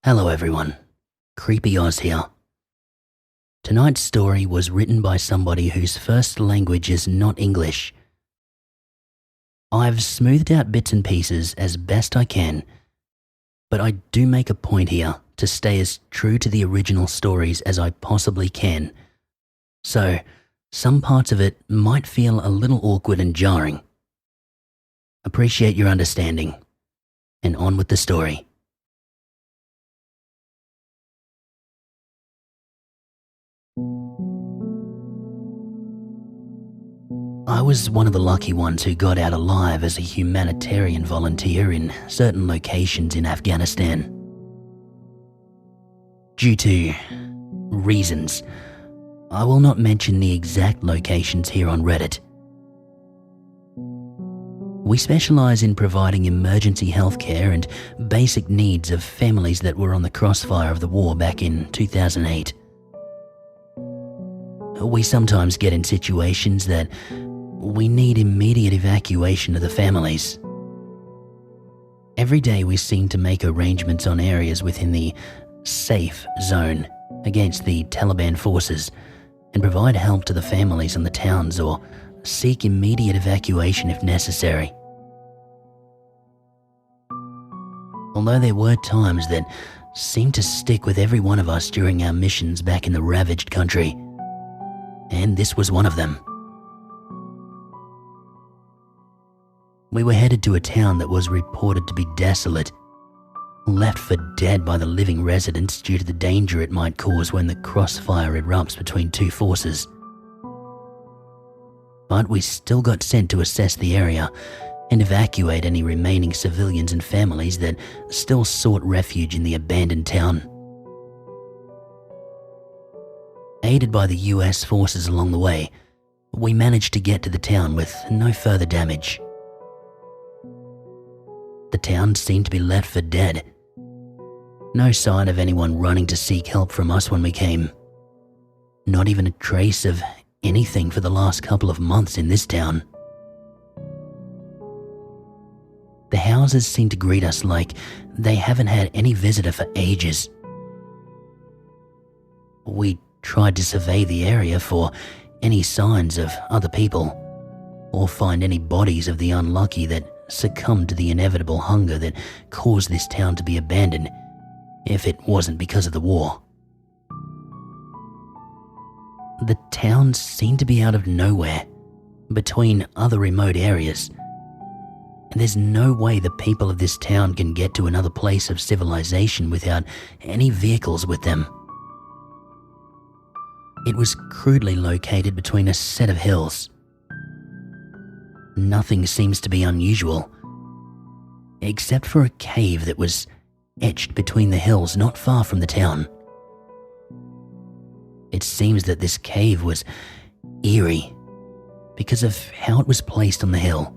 Hello everyone, Creepy Oz here. Tonight's story was written by somebody whose first language is not English. I've smoothed out bits and pieces as best I can, but I do make a point here to stay as true to the original stories as I possibly can. So, some parts of it might feel a little awkward and jarring. Appreciate your understanding, and on with the story. I was one of the lucky ones who got out alive as a humanitarian volunteer in certain locations in Afghanistan. Due to reasons, I will not mention the exact locations here on Reddit. We specialize in providing emergency healthcare and basic needs of families that were on the crossfire of the war back in 2008. We sometimes get in situations that we need immediate evacuation of the families. Every day we seem to make arrangements on areas within the safe zone against the Taliban forces and provide help to the families in the towns or seek immediate evacuation if necessary. Although there were times that seemed to stick with every one of us during our missions back in the ravaged country, and this was one of them. We were headed to a town that was reported to be desolate, left for dead by the living residents due to the danger it might cause when the crossfire erupts between two forces. But we still got sent to assess the area and evacuate any remaining civilians and families that still sought refuge in the abandoned town. Aided by the US forces along the way, we managed to get to the town with no further damage. The town seemed to be left for dead. No sign of anyone running to seek help from us when we came. Not even a trace of anything for the last couple of months in this town. The houses seem to greet us like they haven't had any visitor for ages. We tried to survey the area for any signs of other people, or find any bodies of the unlucky that succumbed to the inevitable hunger that caused this town to be abandoned, if it wasn't because of the war. The town seemed to be out of nowhere, between other remote areas, and there's no way the people of this town can get to another place of civilization without any vehicles with them. It was crudely located between a set of hills. Nothing seems to be unusual, except for a cave that was etched between the hills not far from the town. It seems that this cave was eerie because of how it was placed on the hill.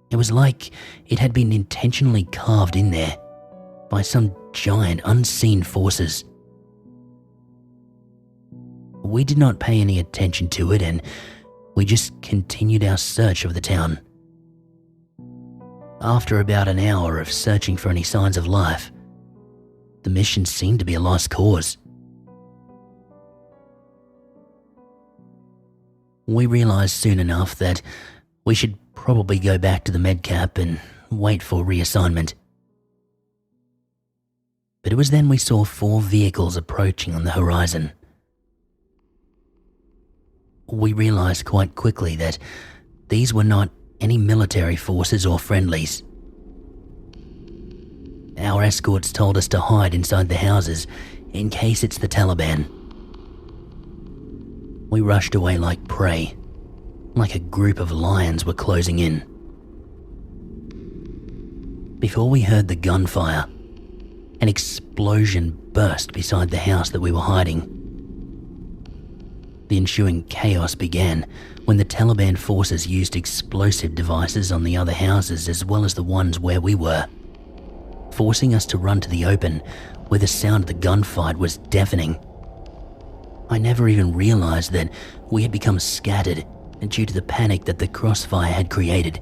It was like it had been intentionally carved in there by some giant unseen forces. We did not pay any attention to it, and we just continued our search of the town. After about an hour of searching for any signs of life, the mission seemed to be a lost cause. We realized soon enough that we should probably go back to the medcap and wait for reassignment. But it was then we saw 4 vehicles approaching on the horizon. We realized quite quickly that these were not any military forces or friendlies. Our escorts told us to hide inside the houses in case it's the Taliban. We rushed away like prey, like a group of lions were closing in. Before we heard the gunfire, an explosion burst beside the house that we were hiding. The ensuing chaos began when the Taliban forces used explosive devices on the other houses as well as the ones where we were, forcing us to run to the open where the sound of the gunfight was deafening. I never even realized that we had become scattered due to the panic that the crossfire had created.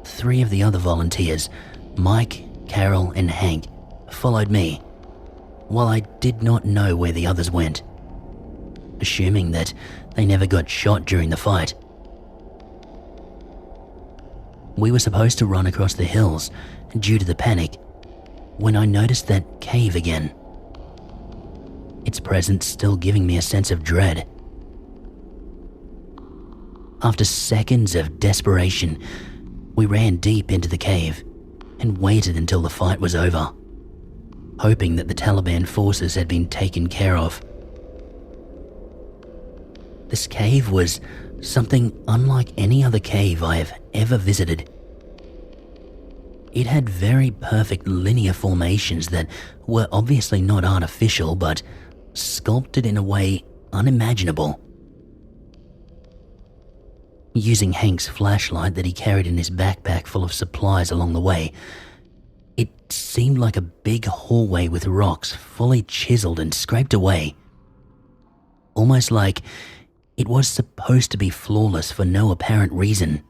3 of the other volunteers, Mike, Carol, and Hank followed me, while I did not know where the others went, assuming that they never got shot during the fight. We were supposed to run across the hills due to the panic when I noticed that cave again, its presence still giving me a sense of dread. After seconds of desperation, we ran deep into the cave and waited until the fight was over, hoping that the Taliban forces had been taken care of. This cave was something unlike any other cave I have ever visited. It had very perfect linear formations that were obviously not artificial, but sculpted in a way unimaginable. Using Hank's flashlight that he carried in his backpack full of supplies along the way, it seemed like a big hallway with rocks fully chiseled and scraped away, almost like it was supposed to be flawless for no apparent reason.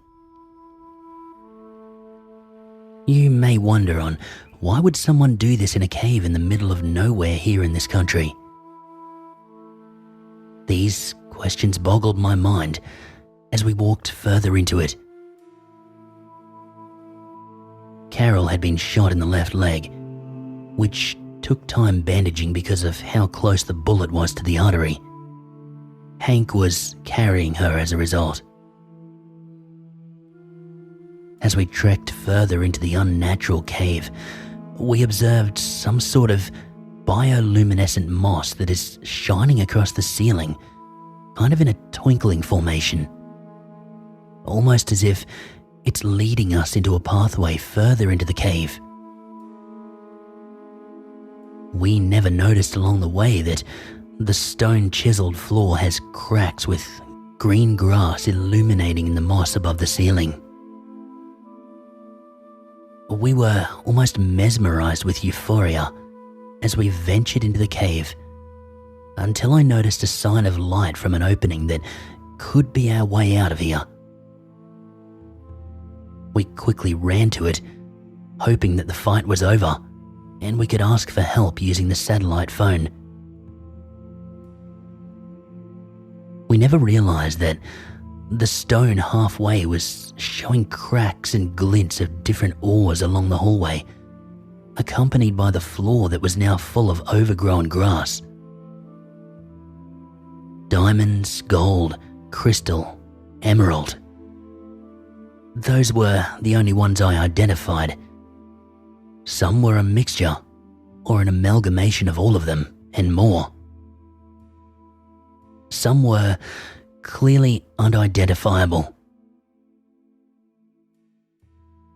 You may wonder on why would someone do this in a cave in the middle of nowhere here in this country? These questions boggled my mind as we walked further into it. Carol had been shot in the left leg, which took time bandaging because of how close the bullet was to the artery. Hank was carrying her as a result. As we trekked further into the unnatural cave, we observed some sort of bioluminescent moss that is shining across the ceiling, kind of in a twinkling formation, almost as if it's leading us into a pathway further into the cave. We never noticed along the way that the stone-chiseled floor has cracks with green grass illuminating in the moss above the ceiling. We were almost mesmerized with euphoria as we ventured into the cave, until I noticed a sign of light from an opening that could be our way out of here. We quickly ran to it, hoping that the fight was over and we could ask for help using the satellite phone. We never realized that the stone halfway was showing cracks and glints of different ores along the hallway, accompanied by the floor that was now full of overgrown grass. Diamonds, gold, crystal, emerald. Those were the only ones I identified. Some were a mixture or an amalgamation of all of them and more. Some were clearly unidentifiable.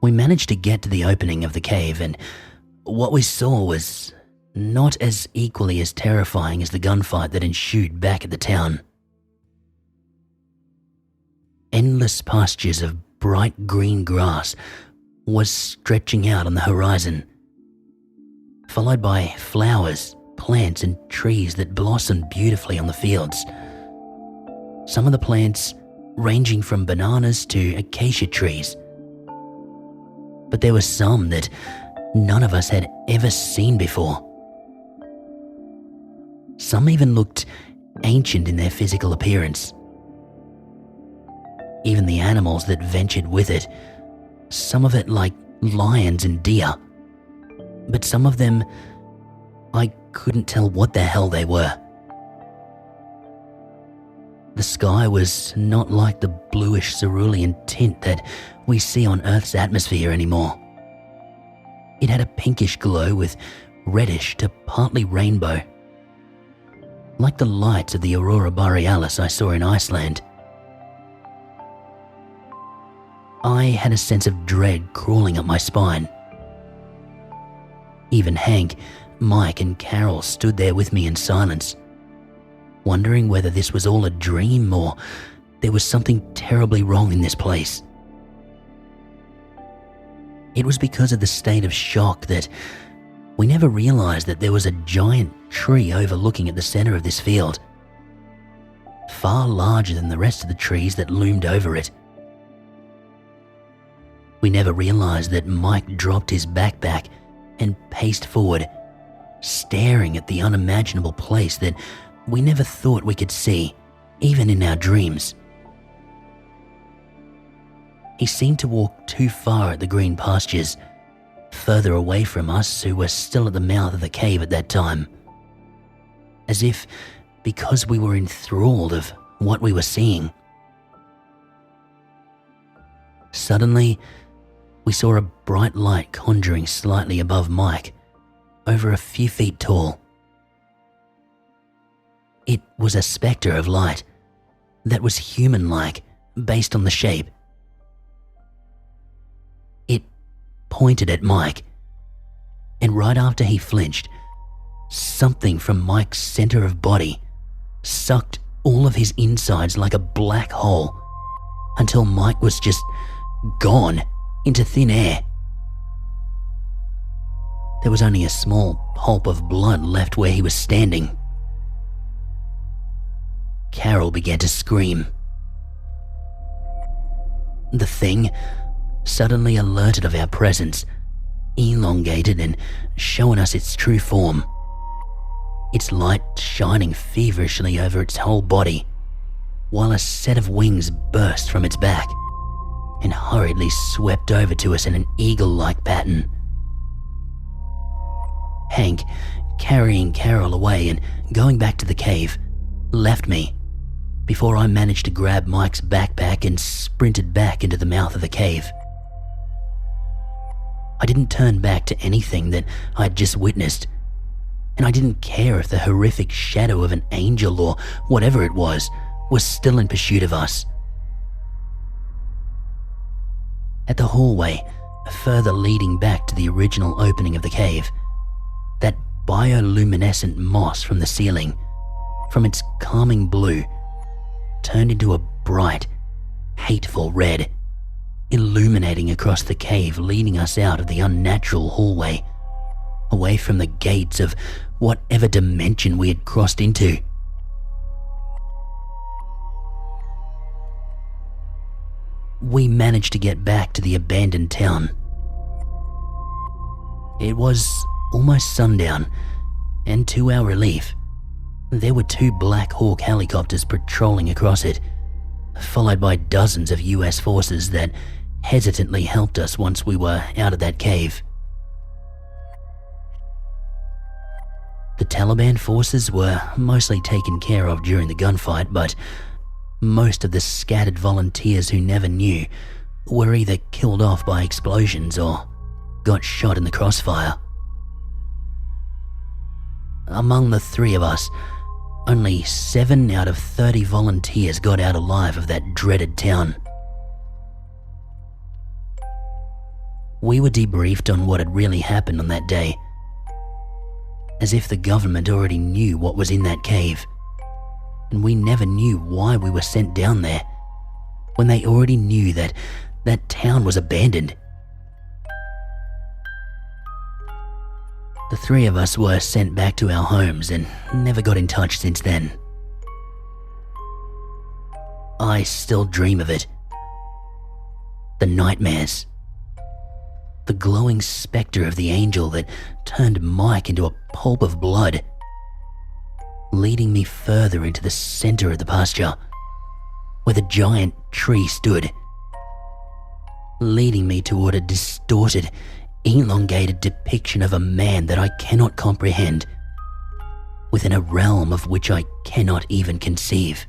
We managed to get to the opening of the cave, and what we saw was not as equally as terrifying as the gunfight that ensued back at the town. Endless pastures of bright green grass was stretching out on the horizon, followed by flowers, plants and trees that blossomed beautifully on the fields. Some of the plants ranging from bananas to acacia trees. But there were some that none of us had ever seen before. Some even looked ancient in their physical appearance. Even the animals that ventured with it, some of it like lions and deer, but some of them, I couldn't tell what the hell they were. The sky was not like the bluish cerulean tint that we see on Earth's atmosphere anymore. It had a pinkish glow with reddish to partly rainbow, like the lights of the aurora borealis I saw in Iceland. I had a sense of dread crawling up my spine. Even Hank, Mike and Carol stood there with me in silence, wondering whether this was all a dream or there was something terribly wrong in this place. It was because of the state of shock that we never realized that there was a giant tree overlooking at the center of this field, far larger than the rest of the trees that loomed over it. We never realized that Mike dropped his backpack and paced forward, staring at the unimaginable place that we never thought we could see, even in our dreams. He seemed to walk too far at the green pastures, further away from us who were still at the mouth of the cave at that time. As if because we were enthralled of what we were seeing. Suddenly, we saw a bright light conjuring slightly above Mike, over a few feet tall. It was a spectre of light that was human-like based on the shape. It pointed at Mike, and right after he flinched, something from Mike's center of body sucked all of his insides like a black hole until Mike was just gone into thin air. There was only a small pulp of blood left where he was standing. Carol began to scream. The thing, suddenly alerted of our presence, elongated and showing us its true form. Its light shining feverishly over its whole body, while a set of wings burst from its back and hurriedly swept over to us in an eagle-like pattern. Hank, carrying Carol away and going back to the cave, left me before I managed to grab Mike's backpack and sprinted back into the mouth of the cave. I didn't turn back to anything that I'd just witnessed, and I didn't care if the horrific shadow of an angel or whatever it was still in pursuit of us. At the hallway, further leading back to the original opening of the cave, that bioluminescent moss from the ceiling, from its calming blue, turned into a bright, hateful red, illuminating across the cave, leading us out of the unnatural hallway, away from the gates of whatever dimension we had crossed into. We managed to get back to the abandoned town. It was almost sundown, and to our relief, there were 2 Black Hawk helicopters patrolling across it, followed by dozens of US forces that hesitantly helped us once we were out of that cave. The Taliban forces were mostly taken care of during the gunfight, but most of the scattered volunteers who never knew were either killed off by explosions or got shot in the crossfire. Among the 3 of us, only 7 out of 30 volunteers got out alive of that dreaded town. We were debriefed on what had really happened on that day, as if the government already knew what was in that cave, and we never knew why we were sent down there, when they already knew that that town was abandoned. The 3 of us were sent back to our homes and never got in touch since then. I still dream of it. The nightmares. The glowing spectre of the angel that turned Mike into a pulp of blood, leading me further into the center of the pasture, where the giant tree stood, leading me toward a distorted, elongated depiction of a man that I cannot comprehend, within a realm of which I cannot even conceive.